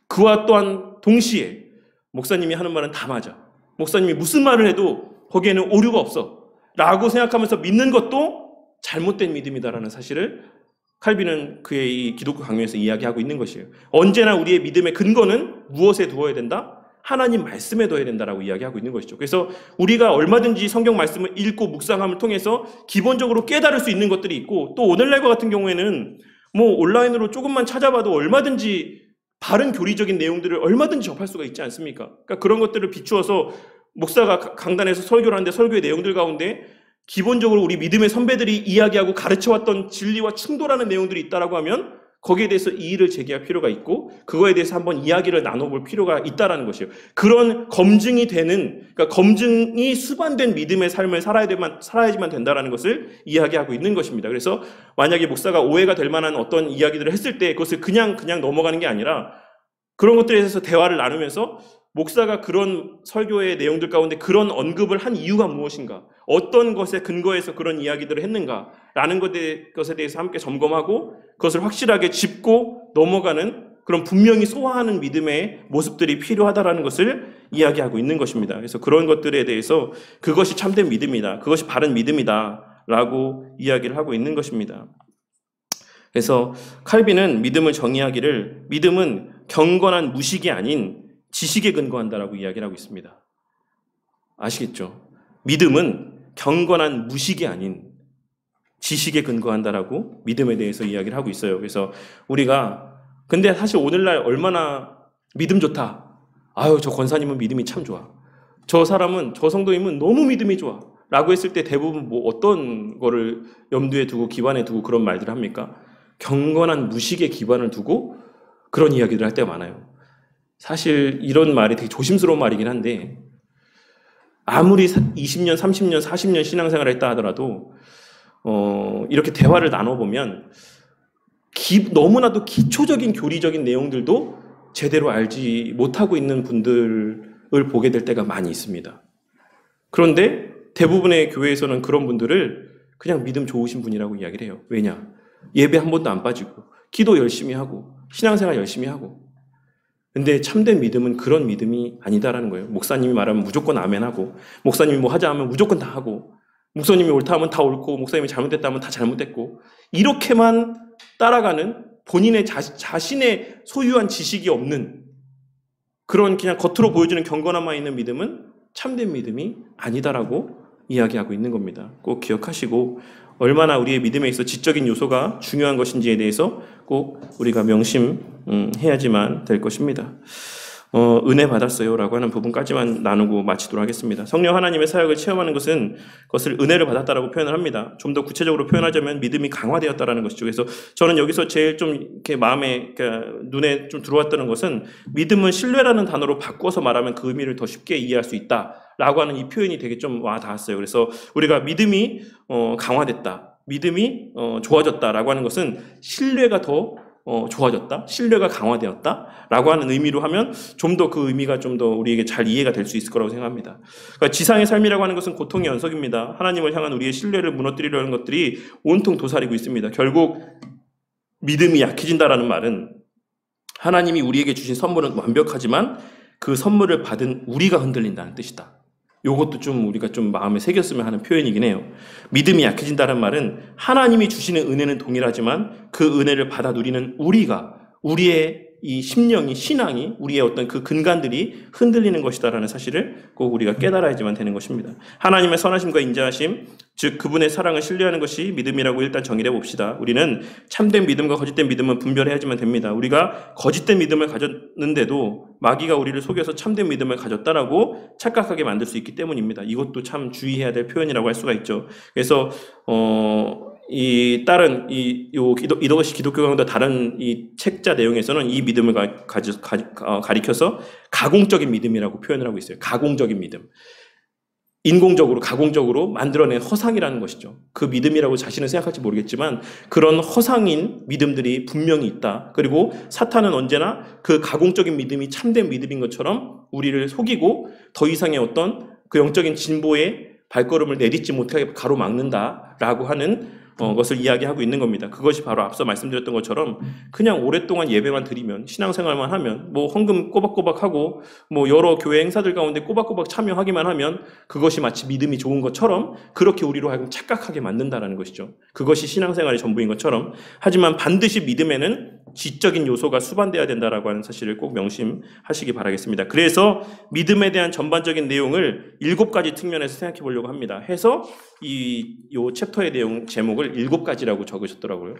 그와 또한 동시에 목사님이 하는 말은 다 맞아. 목사님이 무슨 말을 해도 거기에는 오류가 없어 라고 생각하면서 믿는 것도 잘못된 믿음이다라는 사실을 칼빈은 그의 이 기독교 강요에서 이야기하고 있는 것이에요. 언제나 우리의 믿음의 근거는 무엇에 두어야 된다? 하나님 말씀에 둬야 된다라고 이야기하고 있는 것이죠. 그래서 우리가 얼마든지 성경 말씀을 읽고 묵상함을 통해서 기본적으로 깨달을 수 있는 것들이 있고, 또 오늘날과 같은 경우에는 뭐 온라인으로 조금만 찾아봐도 얼마든지 바른 교리적인 내용들을 얼마든지 접할 수가 있지 않습니까? 그러니까 그런 것들을 비추어서 목사가 강단에서 설교를 하는데 설교의 내용들 가운데 기본적으로 우리 믿음의 선배들이 이야기하고 가르쳐왔던 진리와 충돌하는 내용들이 있다라고 하면 거기에 대해서 이의를 제기할 필요가 있고 그거에 대해서 한번 이야기를 나눠볼 필요가 있다라는 것이에요. 그런 검증이 되는, 그러니까 검증이 수반된 믿음의 삶을 살아야지만 된다라는 것을 이야기하고 있는 것입니다. 그래서 만약에 목사가 오해가 될 만한 어떤 이야기들을 했을 때 그것을 그냥 넘어가는 게 아니라 그런 것들에 대해서 대화를 나누면서 목사가 그런 설교의 내용들 가운데 그런 언급을 한 이유가 무엇인가, 어떤 것에 근거해서 그런 이야기들을 했는가라는 것에 대해서 함께 점검하고 그것을 확실하게 짚고 넘어가는 그런 분명히 소화하는 믿음의 모습들이 필요하다라는 것을 이야기하고 있는 것입니다. 그래서 그런 것들에 대해서 그것이 참된 믿음이다, 그것이 바른 믿음이다라고 이야기를 하고 있는 것입니다. 그래서 칼빈은 믿음을 정의하기를 믿음은 경건한 무식이 아닌 지식에 근거한다라고 이야기를 하고 있습니다. 아시겠죠? 믿음은 경건한 무식이 아닌 지식에 근거한다라고 믿음에 대해서 이야기를 하고 있어요. 그래서 우리가 근데 사실 오늘날 얼마나 믿음 좋다. 저 권사님은 믿음이 참 좋아. 저 사람은, 저 성도님은 너무 믿음이 좋아. 라고 했을 때 대부분 뭐 어떤 거를 염두에 두고 기반에 두고 그런 말들을 합니까? 경건한 무식에 기반을 두고 그런 이야기를 할 때가 많아요. 사실 이런 말이 되게 조심스러운 말이긴 한데 아무리 20년, 30년, 40년 신앙생활을 했다 하더라도 이렇게 대화를 나눠보면 너무나도 기초적인 교리적인 내용들도 제대로 알지 못하고 있는 분들을 보게 될 때가 많이 있습니다. 그런데 대부분의 교회에서는 그런 분들을 그냥 믿음 좋으신 분이라고 이야기를 해요. 왜냐? 예배 한 번도 안 빠지고 기도 열심히 하고 신앙생활 열심히 하고. 근데 참된 믿음은 그런 믿음이 아니다라는 거예요. 목사님이 말하면 무조건 아멘하고, 목사님이 뭐 하자 하면 무조건 다 하고, 목사님이 옳다 하면 다 옳고, 목사님이 잘못됐다 하면 다 잘못됐고, 이렇게만 따라가는 본인의 자신의 소유한 지식이 없는 그런 그냥 겉으로 보여주는 경건함만 있는 믿음은 참된 믿음이 아니다라고 이야기하고 있는 겁니다. 꼭 기억하시고, 얼마나 우리의 믿음에 있어 지적인 요소가 중요한 것인지에 대해서 꼭 우리가 명심해야지만 될 것입니다. 은혜 받았어요 라고 하는 부분까지만 나누고 마치도록 하겠습니다. 성령 하나님의 사역을 체험하는 것은 그것을 은혜를 받았다라고 표현을 합니다. 좀 더 구체적으로 표현하자면 믿음이 강화되었다라는 것이죠. 그래서 저는 여기서 제일 좀 이렇게 마음에, 그러니까 눈에 좀 들어왔다는 것은 믿음은 신뢰라는 단어로 바꿔서 말하면 그 의미를 더 쉽게 이해할 수 있다라고 하는 이 표현이 되게 좀 와 닿았어요. 그래서 우리가 믿음이 강화됐다, 믿음이 좋아졌다라고 하는 것은 신뢰가 더 좋아졌다, 신뢰가 강화되었다라고 하는 의미로 하면 좀 더 그 의미가 좀 더 우리에게 잘 이해가 될 수 있을 거라고 생각합니다. 그러니까 지상의 삶이라고 하는 것은 고통의 연속입니다. 하나님을 향한 우리의 신뢰를 무너뜨리려는 것들이 온통 도사리고 있습니다. 결국 믿음이 약해진다라는 말은 하나님이 우리에게 주신 선물은 완벽하지만 그 선물을 받은 우리가 흔들린다는 뜻이다. 이것도 좀 우리가 좀 마음에 새겼으면 하는 표현이긴 해요. 믿음이 약해진다는 말은 하나님이 주시는 은혜는 동일하지만 그 은혜를 받아 누리는 우리의 이 심령이, 신앙이, 우리의 어떤 그 근간들이 흔들리는 것이다라는 사실을 꼭 우리가 깨달아야지만 되는 것입니다. 하나님의 선하심과 인자하심, 즉 그분의 사랑을 신뢰하는 것이 믿음이라고 일단 정의해 봅시다. 우리는 참된 믿음과 거짓된 믿음은 분별해야지만 됩니다. 우리가 거짓된 믿음을 가졌는데도 마귀가 우리를 속여서 참된 믿음을 가졌다라고 착각하게 만들 수 있기 때문입니다. 이것도 참 주의해야 될 표현이라고 할 수가 있죠. 그래서 이 다른 이것이 기독교 강도 다른 이 책자 내용에서는 이 믿음을 가리켜서 가공적인 믿음이라고 표현을 하고 있어요. 가공적인 믿음. 인공적으로, 가공적으로 만들어낸 허상이라는 것이죠. 그 믿음이라고 자신은 생각할지 모르겠지만 그런 허상인 믿음들이 분명히 있다. 그리고 사탄은 언제나 그 가공적인 믿음이 참된 믿음인 것처럼 우리를 속이고 더 이상의 어떤 그 영적인 진보의 발걸음을 내딛지 못하게 가로막는다라고 하는 것을 이야기하고 있는 겁니다. 그것이 바로 앞서 말씀드렸던 것처럼 그냥 오랫동안 예배만 드리면, 신앙생활만 하면, 뭐 헌금 꼬박꼬박하고 뭐 여러 교회 행사들 가운데 꼬박꼬박 참여하기만 하면 그것이 마치 믿음이 좋은 것처럼 그렇게 우리로 하여금 착각하게 만든다라는 것이죠. 그것이 신앙생활의 전부인 것처럼. 하지만 반드시 믿음에는 지적인 요소가 수반돼야 된다라고 하는 사실을 꼭 명심하시기 바라겠습니다. 그래서 믿음에 대한 전반적인 내용을 7가지 측면에서 생각해 보려고 합니다. 해서 이 챕터의 내용 제목을 7가지라고 적으셨더라고요.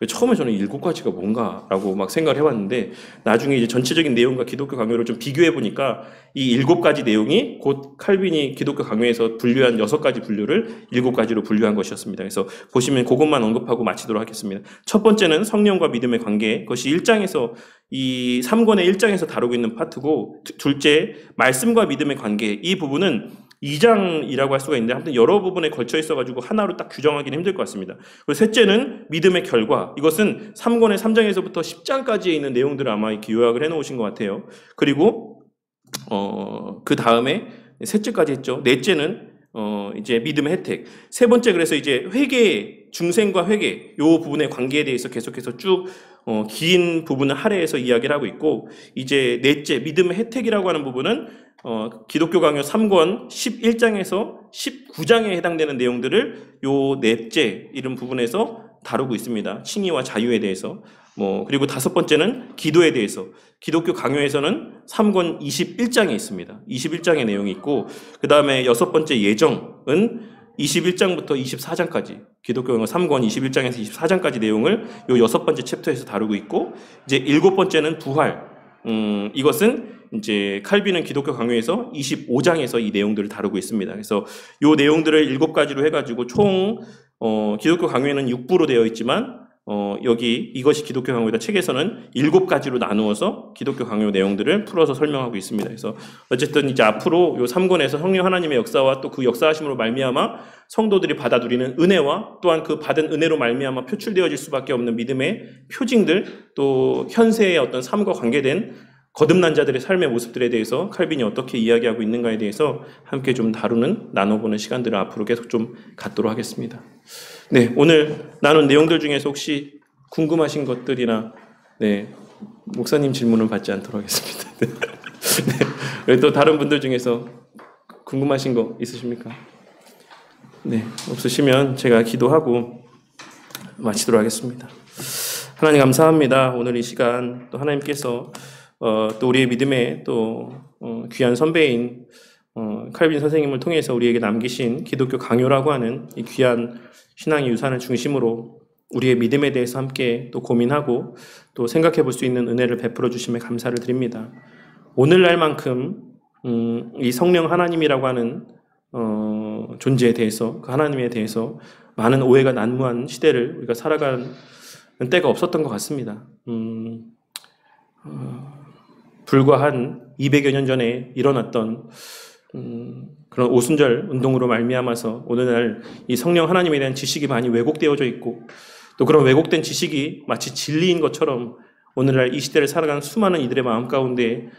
처음에 저는 7가지가 뭔가라고 막 생각을 해봤는데 나중에 이제 전체적인 내용과 기독교 강요를 좀 비교해 보니까 이 7가지 내용이 곧 칼빈이 기독교 강요에서 분류한 6가지 분류를 7가지로 분류한 것이었습니다. 그래서 보시면 그것만 언급하고 마치도록 하겠습니다. 첫 번째는 성령과 믿음의 관계, 그것이 1장에서 이 3권의 1장에서 다루고 있는 파트고, 둘째 말씀과 믿음의 관계, 이 부분은 2장이라고 할 수가 있는데 아무튼 여러 부분에 걸쳐 있어가지고 하나로 딱 규정하기는 힘들 것 같습니다. 그리고 셋째는 믿음의 결과, 이것은 3권의 3장에서부터 10장까지에 있는 내용들을 아마 이렇게 요약을 해놓으신 것 같아요. 그리고 그 다음에 셋째까지 했죠. 넷째는 이제 믿음의 혜택. 세 번째, 그래서 이제 회개, 중생과 회개, 요 부분의 관계에 대해서 계속해서 쭉 긴 부분을 할애해서 이야기를 하고 있고, 이제 넷째, 믿음의 혜택이라고 하는 부분은 기독교 강요 3권 11장에서 19장에 해당되는 내용들을 요 넷째 이런 부분에서 다루고 있습니다. 칭의와 자유에 대해서. 그리고 다섯 번째는 기도에 대해서. 기독교 강요에서는 3권 21장에 있습니다. 21장의 내용이 있고, 그 다음에 여섯 번째 예정은 21장부터 24장까지, 기독교 강요 3권 21장에서 24장까지 내용을 요 여섯 번째 챕터에서 다루고 있고, 이제 일곱 번째는 부활. 이것은 이제 칼빈은 기독교 강요에서 25장에서 이 내용들을 다루고 있습니다. 그래서 요 내용들을 7가지로 해가지고 총 기독교 강요에는 6부로 되어 있지만 여기 이것이 기독교 강요이다 책에서는 7가지로 나누어서 기독교 강요 내용들을 풀어서 설명하고 있습니다. 그래서 어쨌든 이제 앞으로 요 3권에서 성령 하나님의 역사와 또 그 역사하심으로 말미암아 성도들이 받아 누리는 은혜와 또한 그 받은 은혜로 말미암아 표출되어질 수밖에 없는 믿음의 표징들, 또 현세의 어떤 삶과 관계된 거듭난 자들의 삶의 모습들에 대해서 칼빈이 어떻게 이야기하고 있는가에 대해서 함께 좀 나눠보는 시간들을 앞으로 계속 좀 갖도록 하겠습니다. 네, 오늘 나눈 내용들 중에서 혹시 궁금하신 것들이나 목사님 질문은 받지 않도록 하겠습니다. 네. 또 다른 분들 중에서 궁금하신 거 있으십니까? 네, 없으시면 제가 기도하고 마치도록 하겠습니다. 하나님 감사합니다. 오늘 이 시간 또 하나님께서 또 우리의 믿음의 또 귀한 선배인 칼빈 선생님을 통해서 우리에게 남기신 기독교 강요라고 하는 이 귀한 신앙의 유산을 중심으로 우리의 믿음에 대해서 함께 또 고민하고 또 생각해 볼 수 있는 은혜를 베풀어 주심에 감사를 드립니다. 오늘날만큼 이 성령 하나님이라고 하는 존재에 대해서, 그 하나님에 대해서 많은 오해가 난무한 시대를 우리가 살아가는 때가 없었던 것 같습니다. 불과 한 200여 년 전에 일어났던 그런 오순절 운동으로 말미암아서 오늘날 이 성령 하나님에 대한 지식이 많이 왜곡되어져 있고, 또 그런 왜곡된 지식이 마치 진리인 것처럼 오늘날 이 시대를 살아가는 수많은 이들의 마음 가운데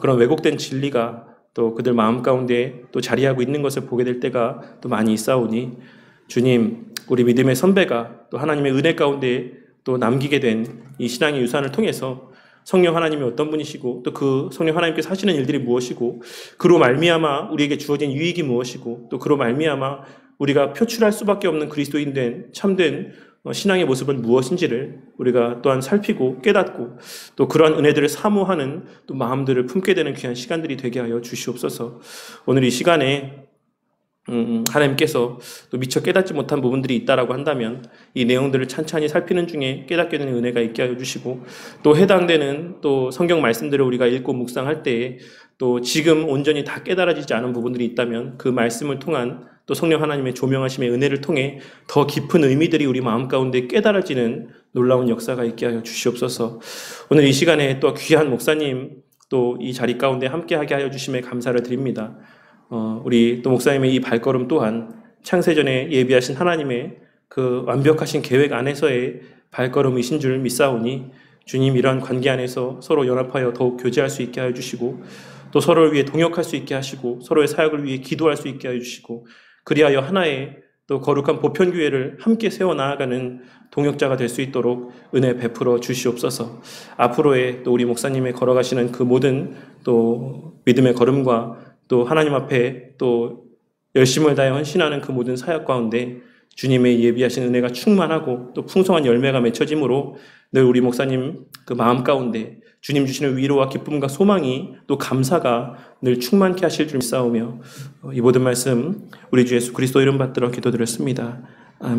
그런 왜곡된 진리가 또 그들 마음 가운데 또 자리하고 있는 것을 보게 될 때가 또 많이 있사오니, 주님, 우리 믿음의 선배가 또 하나님의 은혜 가운데 또 남기게 된 이 신앙의 유산을 통해서 성령 하나님이 어떤 분이시고, 또 그 성령 하나님께서 하시는 일들이 무엇이고, 그로 말미암아 우리에게 주어진 유익이 무엇이고, 또 그로 말미암아 우리가 표출할 수밖에 없는 그리스도인 된 참된 신앙의 모습은 무엇인지를 우리가 또한 살피고 깨닫고, 또 그러한 은혜들을 사모하는 또 마음들을 품게 되는 귀한 시간들이 되게 하여 주시옵소서. 오늘 이 시간에 하나님께서 또 미처 깨닫지 못한 부분들이 있다라고 한다면 이 내용들을 찬찬히 살피는 중에 깨닫게 되는 은혜가 있게 하여 주시고, 또 해당되는 또 성경 말씀들을 우리가 읽고 묵상할 때에 또 지금 온전히 다 깨달아지지 않은 부분들이 있다면 그 말씀을 통한 또 성령 하나님의 조명하심의 은혜를 통해 더 깊은 의미들이 우리 마음 가운데 깨달아지는 놀라운 역사가 있게 하여 주시옵소서. 오늘 이 시간에 또 귀한 목사님 또 이 자리 가운데 함께하게 하여 주심에 감사를 드립니다. 우리 또 목사님의 이 발걸음 또한 창세전에 예비하신 하나님의 그 완벽하신 계획 안에서의 발걸음이신 줄 믿사오니, 주님, 이러한 관계 안에서 서로 연합하여 더욱 교제할 수 있게 하여 주시고, 또 서로를 위해 동역할 수 있게 하시고, 서로의 사역을 위해 기도할 수 있게 하여 주시고, 그리하여 하나의 또 거룩한 보편교회를 함께 세워나가는 동역자가 될 수 있도록 은혜 베풀어 주시옵소서. 앞으로의 또 우리 목사님의 걸어가시는 그 모든 또 믿음의 걸음과 또 하나님 앞에 또 열심을 다해 헌신하는 그 모든 사역 가운데 주님의 예비하신 은혜가 충만하고 또 풍성한 열매가 맺혀짐으로 늘 우리 목사님 그 마음 가운데 주님 주시는 위로와 기쁨과 소망이 또 감사가 늘 충만케 하실 줄 믿사오며 이 모든 말씀 우리 주 예수 그리스도 이름 받들어 기도드렸습니다. 아멘.